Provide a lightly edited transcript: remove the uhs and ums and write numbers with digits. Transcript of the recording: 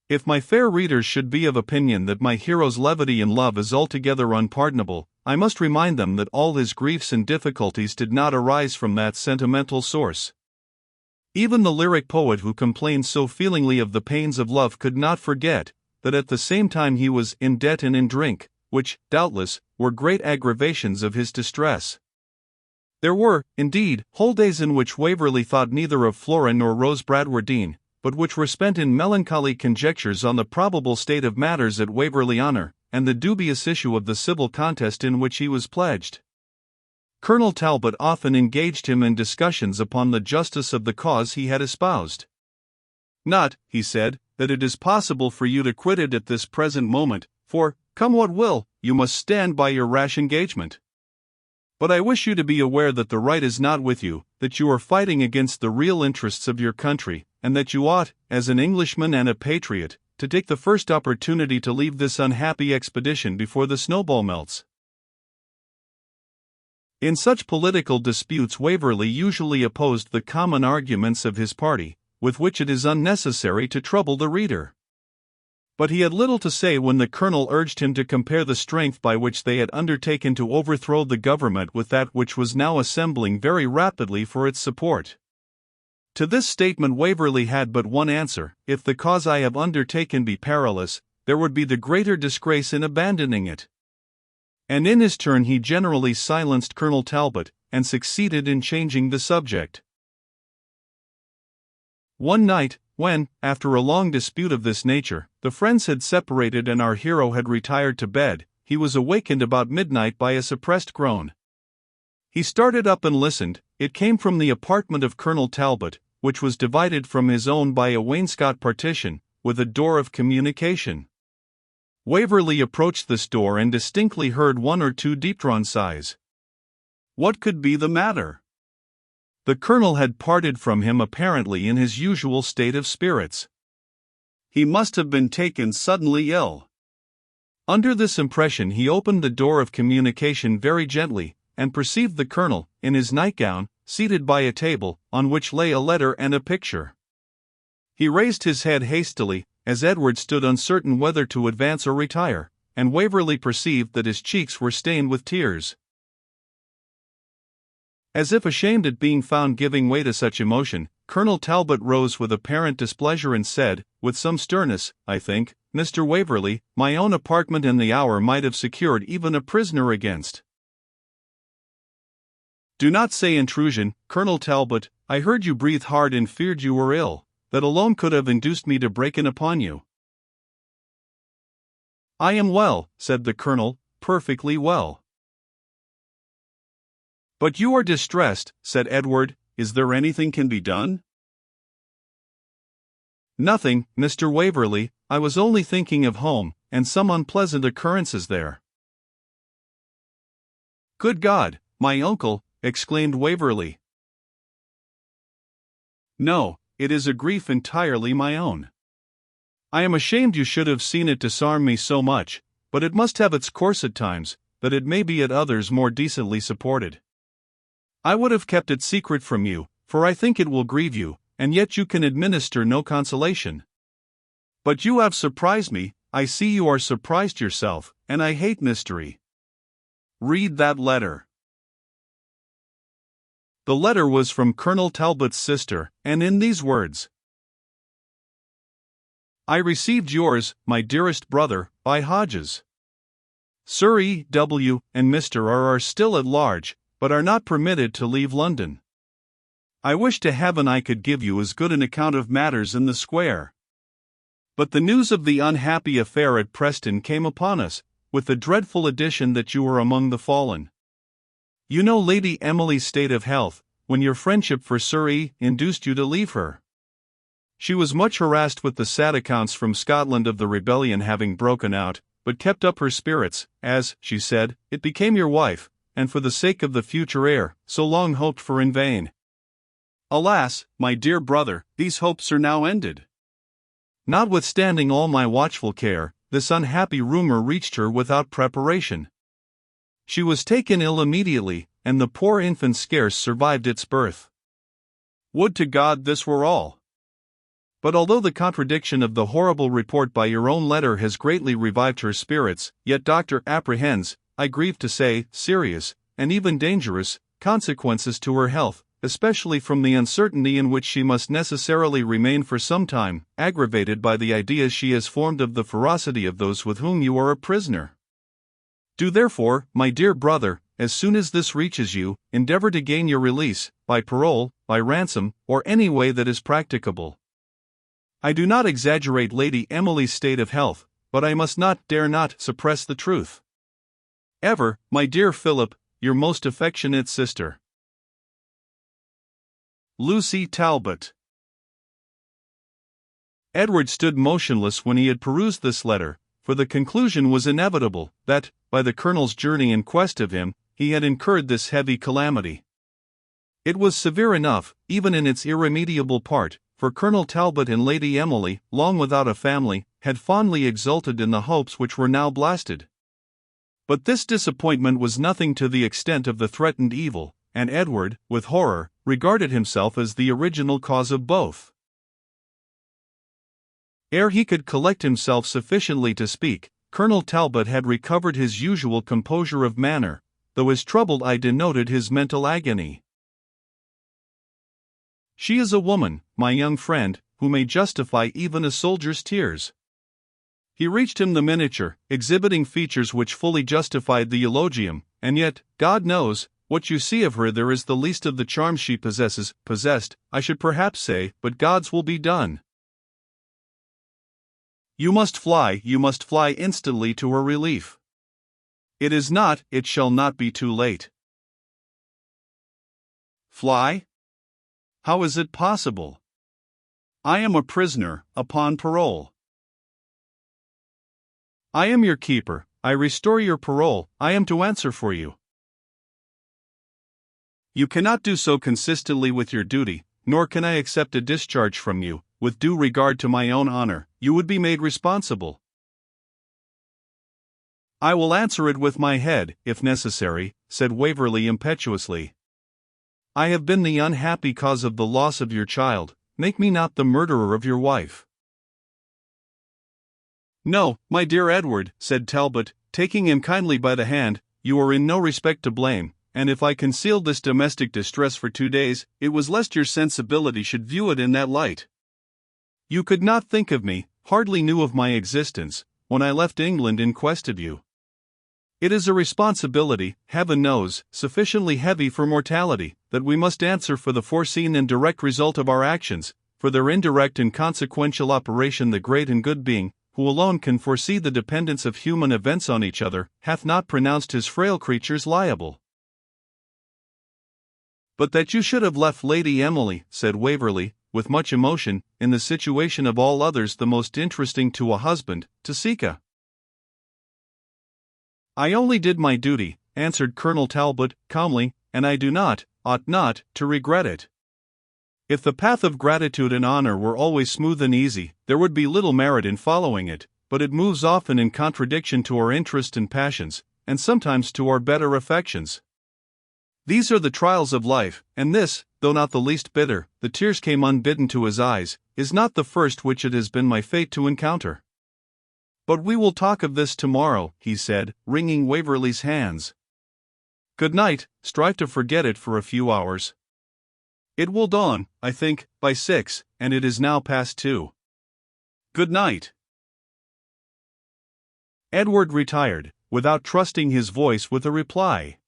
If my fair readers should be of opinion that my hero's levity in love is altogether unpardonable, I must remind them that all his griefs and difficulties did not arise from that sentimental source. Even the lyric poet who complained so feelingly of the pains of love could not forget that at the same time he was in debt and in drink, which, doubtless, were great aggravations of his distress. There were, indeed, whole days in which Waverley thought neither of Flora nor Rose Bradwardine, but which were spent in melancholy conjectures on the probable state of matters at Waverley Honour, and the dubious issue of the civil contest in which he was pledged. Colonel Talbot often engaged him in discussions upon the justice of the cause he had espoused. "Not," he said, "that it is possible for you to quit it at this present moment, for, come what will, you must stand by your rash engagement. But I wish you to be aware that the right is not with you, that you are fighting against the real interests of your country, and that you ought, as an Englishman and a patriot, to take the first opportunity to leave this unhappy expedition before the snowball melts." In such political disputes Waverley usually opposed the common arguments of his party, with which it is unnecessary to trouble the reader. But he had little to say when the colonel urged him to compare the strength by which they had undertaken to overthrow the government with that which was now assembling very rapidly for its support. To this statement Waverley had but one answer: if the cause I have undertaken be perilous, there would be the greater disgrace in abandoning it. And in his turn he generally silenced Colonel Talbot, and succeeded in changing the subject. One night, when, after a long dispute of this nature, the friends had separated and our hero had retired to bed, he was awakened about midnight by a suppressed groan. He started up and listened. It came from the apartment of Colonel Talbot, which was divided from his own by a wainscot partition, with a door of communication. Waverley approached this door and distinctly heard one or two deep-drawn sighs. What could be the matter? The colonel had parted from him apparently in his usual state of spirits. He must have been taken suddenly ill. Under this impression he opened the door of communication very gently, and perceived the colonel, in his nightgown, seated by a table, on which lay a letter and a picture. He raised his head hastily, as Edward stood uncertain whether to advance or retire, and Waverley perceived that his cheeks were stained with tears. As if ashamed at being found giving way to such emotion, Colonel Talbot rose with apparent displeasure and said, with some sternness, "I think, Mr. Waverley, my own apartment and the hour might have secured even a prisoner against." "Do not say intrusion, Colonel Talbot. I heard you breathe hard and feared you were ill. That alone could have induced me to break in upon you." "I am well," said the colonel, "perfectly well." "But you are distressed," said Edward. "Is there anything can be done?" "Nothing, Mr. Waverley. I was only thinking of home, and some unpleasant occurrences there." "Good God, my uncle!" exclaimed Waverley. "No, it is a grief entirely my own. I am ashamed you should have seen it disarm me so much, but it must have its course at times, that it may be at others more decently supported. I would have kept it secret from you, for I think it will grieve you, and yet you can administer no consolation. But you have surprised me. I see you are surprised yourself, and I hate mystery. Read that letter." The letter was from Colonel Talbot's sister, and in these words: "I received yours, my dearest brother, by Hodges. Sir E. W. and Mr. R. are still at large, but are not permitted to leave London. I wish to heaven I could give you as good an account of matters in the square. But the news of the unhappy affair at Preston came upon us, with the dreadful addition that you were among the fallen. You know Lady Emily's state of health, when your friendship for Sir E. induced you to leave her. She was much harassed with the sad accounts from Scotland of the rebellion having broken out, but kept up her spirits, as, she said, it became your wife, and for the sake of the future heir, so long hoped for in vain. Alas, my dear brother, these hopes are now ended. Notwithstanding all my watchful care, this unhappy rumor reached her without preparation. She was taken ill immediately, and the poor infant scarce survived its birth. Would to God this were all! But although the contradiction of the horrible report by your own letter has greatly revived her spirits, yet Doctor apprehends, I grieve to say, serious, and even dangerous, consequences to her health, especially from the uncertainty in which she must necessarily remain for some time, aggravated by the ideas she has formed of the ferocity of those with whom you are a prisoner. Do therefore, my dear brother, as soon as this reaches you, endeavor to gain your release, by parole, by ransom, or any way that is practicable. I do not exaggerate Lady Emily's state of health, but I must not, dare not, suppress the truth. Ever, my dear Philip, your most affectionate sister, Lucy Talbot. Edward stood motionless when he had perused this letter, for the conclusion was inevitable, that, by the Colonel's journey in quest of him, he had incurred this heavy calamity. It was severe enough, even in its irremediable part, for Colonel Talbot and Lady Emily, long without a family, had fondly exulted in the hopes which were now blasted. But this disappointment was nothing to the extent of the threatened evil, and Edward, with horror, regarded himself as the original cause of both. Ere he could collect himself sufficiently to speak, Colonel Talbot had recovered his usual composure of manner, though his troubled eye denoted his mental agony. She is a woman, my young friend, who may justify even a soldier's tears. He reached him the miniature, exhibiting features which fully justified the eulogium, and yet, God knows, what you see of her there is the least of the charms she possessed, I should perhaps say, but God's will be done. You must fly instantly to her relief. It shall not be too late. Fly? How is it possible? I am a prisoner, upon parole. I am your keeper, I restore your parole, I am to answer for you. You cannot do so consistently with your duty, nor can I accept a discharge from you, with due regard to my own honor, you would be made responsible. I will answer it with my head, if necessary, said Waverley impetuously. I have been the unhappy cause of the loss of your child, make me not the murderer of your wife. No, my dear Edward, said Talbot, taking him kindly by the hand, you are in no respect to blame, and if I concealed this domestic distress for 2 days, it was lest your sensibility should view it in that light. You could not think of me, hardly knew of my existence, when I left England in quest of you. It is a responsibility, heaven knows, sufficiently heavy for mortality, that we must answer for the foreseen and direct result of our actions, for their indirect and consequential operation the great and good being, who alone can foresee the dependence of human events on each other, hath not pronounced his frail creatures liable. But that you should have left Lady Emily, said Waverley, with much emotion, in the situation of all others the most interesting to a husband, to seek a... I only did my duty, answered Colonel Talbot, calmly, and I do not, ought not, to regret it. If the path of gratitude and honor were always smooth and easy, there would be little merit in following it, but it moves often in contradiction to our interest and passions, and sometimes to our better affections. These are the trials of life, and this, though not the least bitter, the tears came unbidden to his eyes, is not the first which it has been my fate to encounter. But we will talk of this tomorrow, he said, wringing Waverley's hands. Good night, strive to forget it for a few hours. It will dawn, I think, by 6, and it is now past 2. Good night. Edward retired, without trusting his voice with a reply.